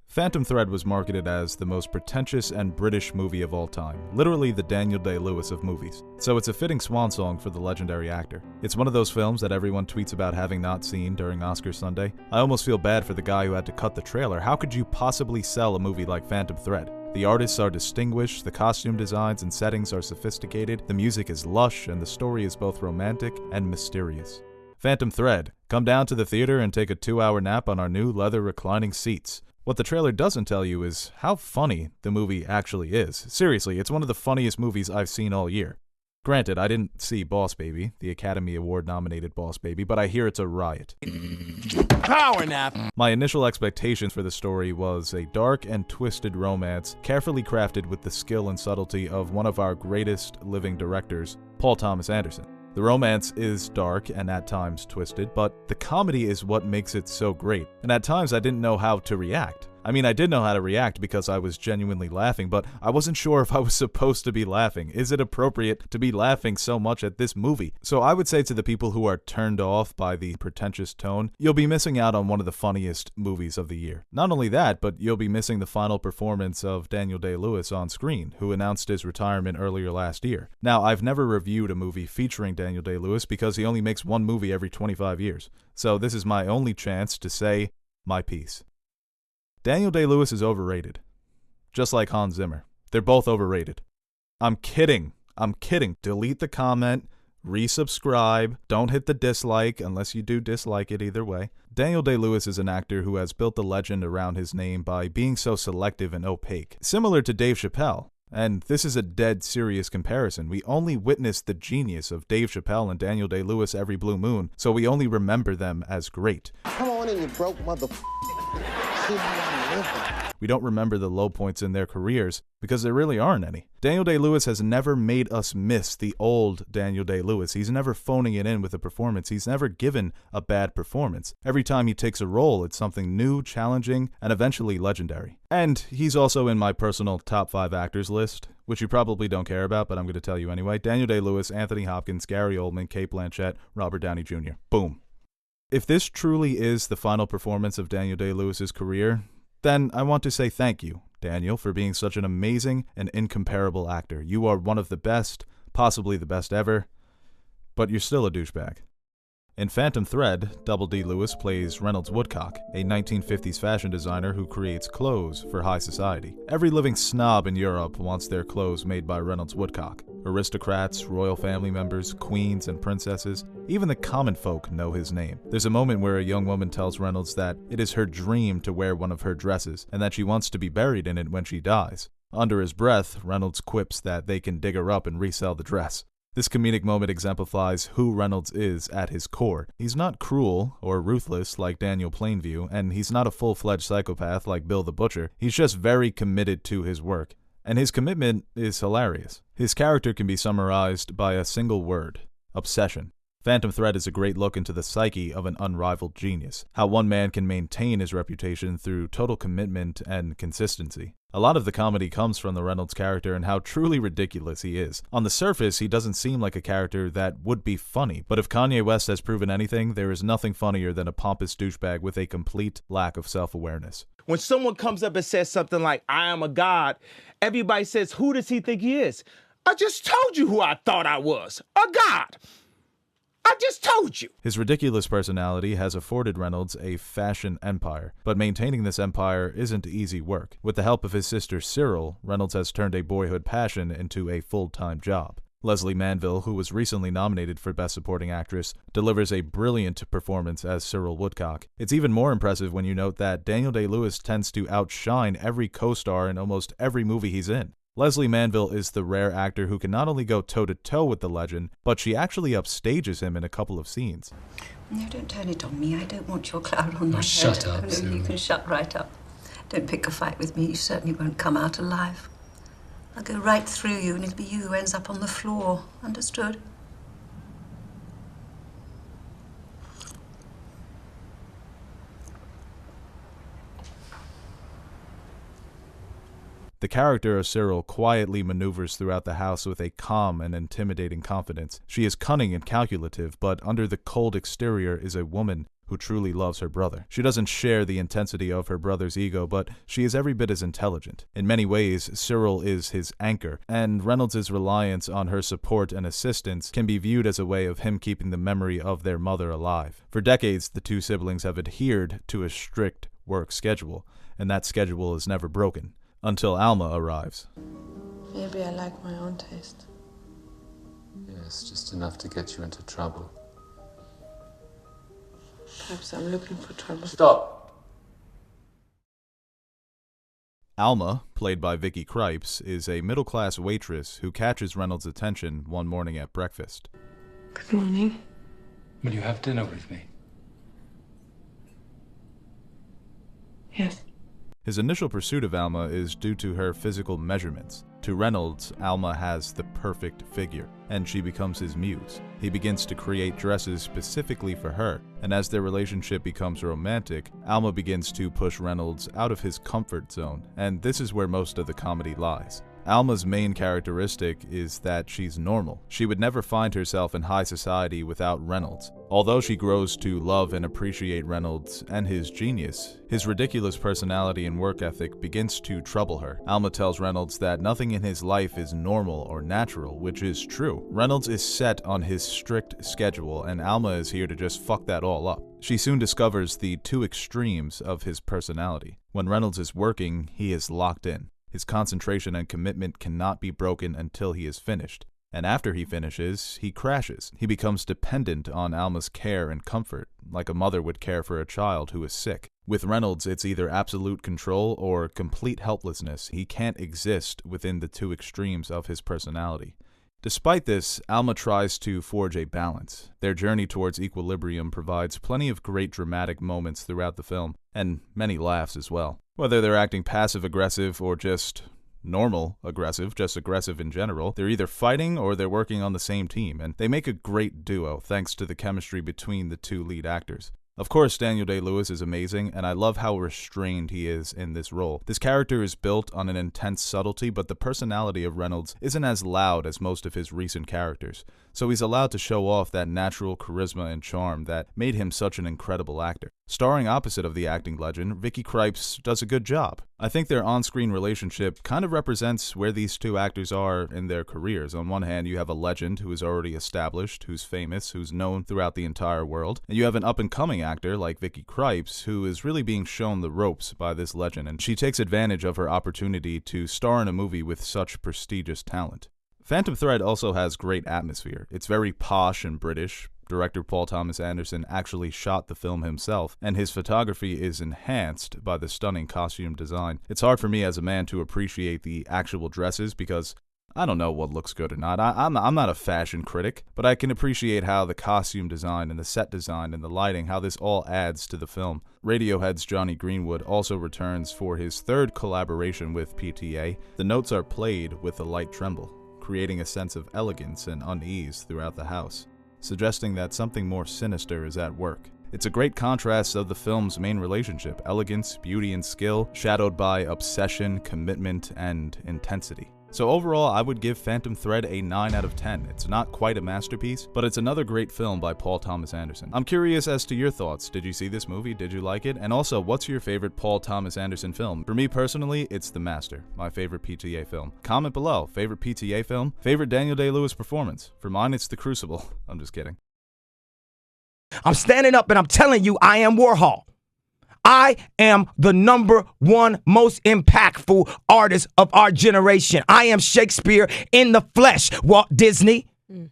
Phantom Thread was marketed as the most pretentious and British movie of all time, literally the Daniel Day-Lewis of movies. So it's a fitting swan song for the legendary actor. It's one of those films that everyone tweets about having not seen during Oscar Sunday. I almost feel bad for the guy who had to cut the trailer. How could you possibly sell a movie like Phantom Thread? The artists are distinguished, the costume designs and settings are sophisticated, the music is lush, and the story is both romantic and mysterious. Phantom Thread. Come down to the theater and take a 2-hour nap on our new leather reclining seats. What the trailer doesn't tell you is how funny the movie actually is. Seriously, it's one of the funniest movies I've seen all year. Granted, I didn't see Boss Baby, the Academy Award-nominated Boss Baby, but I hear it's a riot. Power nap! My initial expectations for the story was a dark and twisted romance, carefully crafted with the skill and subtlety of one of our greatest living directors, Paul Thomas Anderson. The romance is dark and at times twisted, but the comedy is what makes it so great, and at times I didn't know how to react. I mean, I did know how to react because I was genuinely laughing, but I wasn't sure if I was supposed to be laughing. Is it appropriate to be laughing so much at this movie? So I would say to the people who are turned off by the pretentious tone, you'll be missing out on one of the funniest movies of the year. Not only that, but you'll be missing the final performance of Daniel Day-Lewis on screen, who announced his retirement earlier last year. Now, I've never reviewed a movie featuring Daniel Day-Lewis because he only makes one movie every 25 years. So this is my only chance to say my piece. Daniel Day-Lewis is overrated. Just like Hans Zimmer. They're both overrated. I'm kidding. Delete the comment, resubscribe, don't hit the dislike unless you do dislike it either way. Daniel Day-Lewis is an actor who has built the legend around his name by being so selective and opaque. Similar to Dave Chappelle. And this is a dead serious comparison. We only witness the genius of Dave Chappelle and Daniel Day-Lewis every blue moon, so we only remember them as great. Come on in, you broke motherfucker. We don't remember the low points in their careers because there really aren't any. Daniel Day-Lewis has never made us miss the old Daniel Day-Lewis. He's never phoning it in with a performance. He's never given a bad performance. Every time he takes a role, it's something new, challenging, and eventually legendary. And he's also in my personal top 5 actors list, which you probably don't care about, but I'm going to tell you anyway. Daniel Day-Lewis, Anthony Hopkins, Gary Oldman, Cate Blanchett, Robert Downey Jr. Boom. If this truly is the final performance of Daniel Day-Lewis's career, then I want to say thank you, Daniel, for being such an amazing and incomparable actor. You are one of the best, possibly the best ever, but you're still a douchebag. In Phantom Thread, Double D Lewis plays Reynolds Woodcock, a 1950s fashion designer who creates clothes for high society. Every living snob in Europe wants their clothes made by Reynolds Woodcock. Aristocrats, royal family members, queens, and princesses, even the common folk know his name. There's a moment where a young woman tells Reynolds that it is her dream to wear one of her dresses, and that she wants to be buried in it when she dies. Under his breath, Reynolds quips that they can dig her up and resell the dress. This comedic moment exemplifies who Reynolds is at his core. He's not cruel or ruthless like Daniel Plainview, and he's not a full-fledged psychopath like Bill the Butcher. He's just very committed to his work. And his commitment is hilarious. His character can be summarized by a single word: obsession. Phantom Thread is a great look into the psyche of an unrivaled genius, how one man can maintain his reputation through total commitment and consistency. A lot of the comedy comes from the Reynolds character and how truly ridiculous he is. On the surface, he doesn't seem like a character that would be funny, but if Kanye West has proven anything, there is nothing funnier than a pompous douchebag with a complete lack of self-awareness. When someone comes up and says something like, I am a god, everybody says, who does he think he is? I just told you who I thought I was, a god. I just told you. His ridiculous personality has afforded Reynolds a fashion empire, but maintaining this empire isn't easy work. With the help of his sister Cyril, Reynolds has turned a boyhood passion into a full-time job. Leslie Manville, who was recently nominated for Best Supporting Actress, delivers a brilliant performance as Cyril Woodcock. It's even more impressive when you note that Daniel Day-Lewis tends to outshine every co-star in almost every movie he's in. Leslie Manville is the rare actor who can not only go toe-to-toe with the legend, but she actually upstages him in a couple of scenes. No, don't turn it on me. I don't want your cloud on my head. Shut up, no, Cyril. you can shut right up. Don't pick a fight with me. You certainly won't come out alive. I'll go right through you, and it'll be you who ends up on the floor. Understood? The character of Cyril quietly maneuvers throughout the house with a calm and intimidating confidence. She is cunning and calculative, but under the cold exterior is a woman who truly loves her brother. She doesn't share the intensity of her brother's ego, but she is every bit as intelligent. In many ways, Cyril is his anchor, and Reynolds' reliance on her support and assistance can be viewed as a way of him keeping the memory of their mother alive. For decades, the two siblings have adhered to a strict work schedule, and that schedule is never broken, until Alma arrives. Maybe I like my own taste. Yes, just enough to get you into trouble. Perhaps I'm looking for trouble. Stop! Alma, played by Vicky Krieps, is a middle-class waitress who catches Reynolds' attention one morning at breakfast. Good morning. Will you have dinner with me? Yes. His initial pursuit of Alma is due to her physical measurements. To Reynolds, Alma has the perfect figure, and she becomes his muse. He begins to create dresses specifically for her, and as their relationship becomes romantic, Alma begins to push Reynolds out of his comfort zone, and this is where most of the comedy lies. Alma's main characteristic is that she's normal. She would never find herself in high society without Reynolds. Although she grows to love and appreciate Reynolds and his genius, his ridiculous personality and work ethic begins to trouble her. Alma tells Reynolds that nothing in his life is normal or natural, which is true. Reynolds is set on his strict schedule, and Alma is here to just fuck that all up. She soon discovers the two extremes of his personality. When Reynolds is working, he is locked in. His concentration and commitment cannot be broken until he is finished. And after he finishes, he crashes. He becomes dependent on Alma's care and comfort, like a mother would care for a child who is sick. With Reynolds, it's either absolute control or complete helplessness. He can't exist within the two extremes of his personality. Despite this, Alma tries to forge a balance. Their journey towards equilibrium provides plenty of great dramatic moments throughout the film, and many laughs as well. Whether they're acting passive-aggressive or just normal aggressive, just aggressive in general, they're either fighting or they're working on the same team, and they make a great duo thanks to the chemistry between the two lead actors. Of course, Daniel Day-Lewis is amazing, and I love how restrained he is in this role. This character is built on an intense subtlety, but the personality of Reynolds isn't as loud as most of his recent characters, so he's allowed to show off that natural charisma and charm that made him such an incredible actor. Starring opposite of the acting legend, Vicky Krieps does a good job. I think their on-screen relationship kind of represents where these two actors are in their careers. On one hand, you have a legend who is already established, who's famous, who's known throughout the entire world, and you have an up-and-coming actor like Vicky Krieps who is really being shown the ropes by this legend, and she takes advantage of her opportunity to star in a movie with such prestigious talent. Phantom Thread also has great atmosphere. It's very posh and British. Director Paul Thomas Anderson actually shot the film himself, and his photography is enhanced by the stunning costume design. It's hard for me as a man to appreciate the actual dresses because I don't know what looks good or not. I'm not a fashion critic, but I can appreciate how the costume design and the set design and the lighting, how this all adds to the film. Radiohead's Johnny Greenwood also returns for his third collaboration with PTA. The notes are played with a light tremble, creating a sense of elegance and unease throughout the house, suggesting that something more sinister is at work. It's a great contrast of the film's main relationship, elegance, beauty, and skill, shadowed by obsession, commitment, and intensity. So overall, I would give Phantom Thread a 9 out of 10. It's not quite a masterpiece, but it's another great film by Paul Thomas Anderson. I'm curious as to your thoughts. Did you see this movie? Did you like it? And also, what's your favorite Paul Thomas Anderson film? For me personally, it's The Master, my favorite PTA film. Comment below, favorite PTA film? Favorite Daniel Day-Lewis performance? For mine, it's The Crucible. I'm just kidding. I'm standing up and I'm telling you I am Warhol. I am the #1 most impactful artist of our generation. I am Shakespeare in the flesh. Walt Disney,